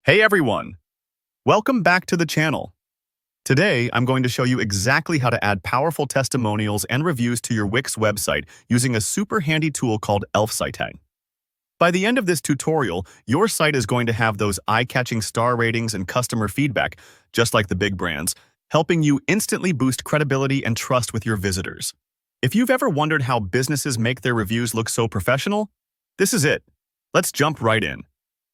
Hey everyone! Welcome back to the channel. Today, I'm going to show you exactly how to add powerful testimonials and reviews to your Wix website using a super handy tool called Elfsight. By the end of this tutorial, your site is going to have those eye-catching star ratings and customer feedback, just like the big brands, helping you instantly boost credibility and trust with your visitors. If you've ever wondered how businesses make their reviews look so professional, this is it. Let's jump right in.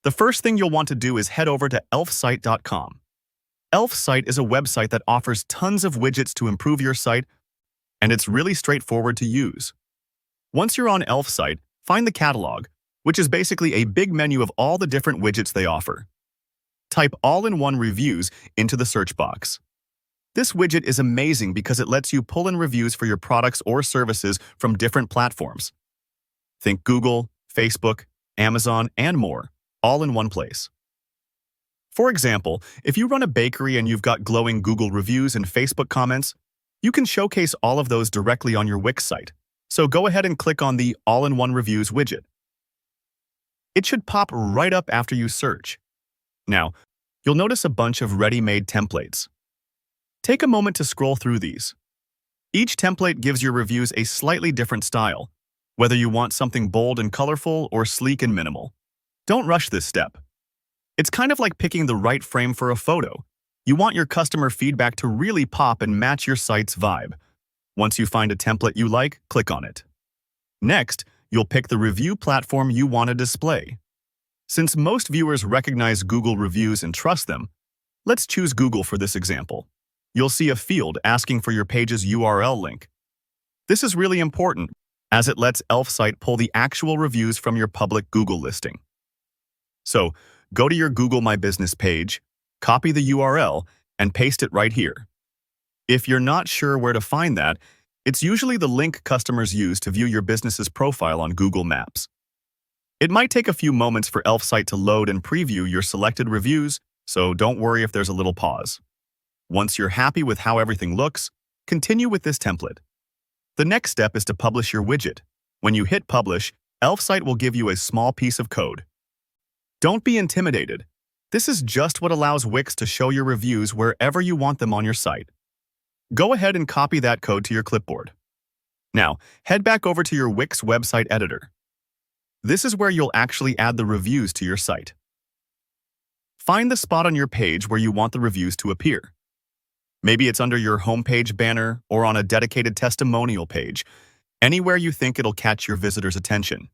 The first thing you'll want to do is head over to elfsight.com. Elfsight is a website that offers tons of widgets to improve your site, and it's really straightforward to use. Once you're on Elfsight, find the catalog, which is basically a big menu of all the different widgets they offer. Type all-in-one reviews into the search box. This widget is amazing because it lets you pull in reviews for your products or services from different platforms. Think Google, Facebook, Amazon, and more, all in one place. For example, if you run a bakery and you've got glowing Google reviews and Facebook comments, you can showcase all of those directly on your Wix site. So go ahead and click on the All-in-One Reviews widget. It should pop right up after you search. Now, you'll notice a bunch of ready-made templates. Take a moment to scroll through these. Each template gives your reviews a slightly different style, whether you want something bold and colorful or sleek and minimal. Don't rush this step. It's kind of like picking the right frame for a photo. You want your customer feedback to really pop and match your site's vibe. Once you find a template you like, click on it. Next, you'll pick the review platform you want to display. Since most viewers recognize Google reviews and trust them, let's choose Google for this example. You'll see a field asking for your page's URL link. This is really important, as it lets Elfsight pull the actual reviews from your public Google listing. So, go to your Google My Business page, copy the URL, and paste it right here. If you're not sure where to find that, it's usually the link customers use to view your business's profile on Google Maps. It might take a few moments for Elfsight to load and preview your selected reviews, so don't worry if there's a little pause. Once you're happy with how everything looks, continue with this template. The next step is to publish your widget. When you hit publish, Elfsight will give you a small piece of code. Don't be intimidated. This is just what allows Wix to show your reviews wherever you want them on your site. Go ahead and copy that code to your clipboard. Now, head back over to your Wix website editor. This is where you'll actually add the reviews to your site. Find the spot on your page where you want the reviews to appear. Maybe it's under your homepage banner or on a dedicated testimonial page, anywhere you think it'll catch your visitors' attention.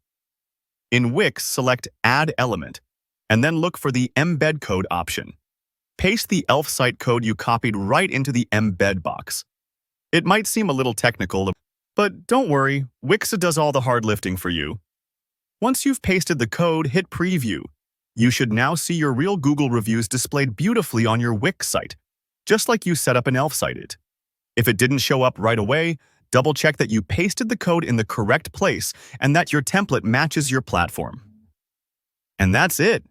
In Wix, select Add Element, and then look for the Embed Code option. Paste the Elfsight code you copied right into the embed box. It might seem a little technical, but don't worry, Wix does all the hard lifting for you. Once you've pasted the code, hit Preview. You should now see your real Google reviews displayed beautifully on your Wix site, just like you set up an Elfsight. If it didn't show up right away, double-check that you pasted the code in the correct place and that your template matches your platform. And that's it.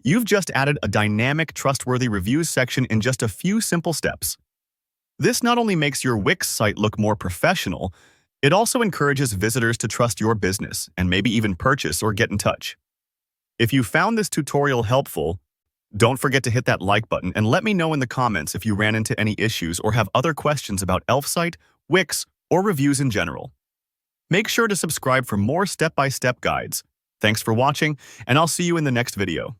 You've just added a dynamic, trustworthy reviews section in just a few simple steps. This not only makes your Wix site look more professional, it also encourages visitors to trust your business and maybe even purchase or get in touch. If you found this tutorial helpful, don't forget to hit that like button and let me know in the comments if you ran into any issues or have other questions about Elfsight, Wix, or reviews in general. Make sure to subscribe for more step-by-step guides. Thanks for watching, and I'll see you in the next video.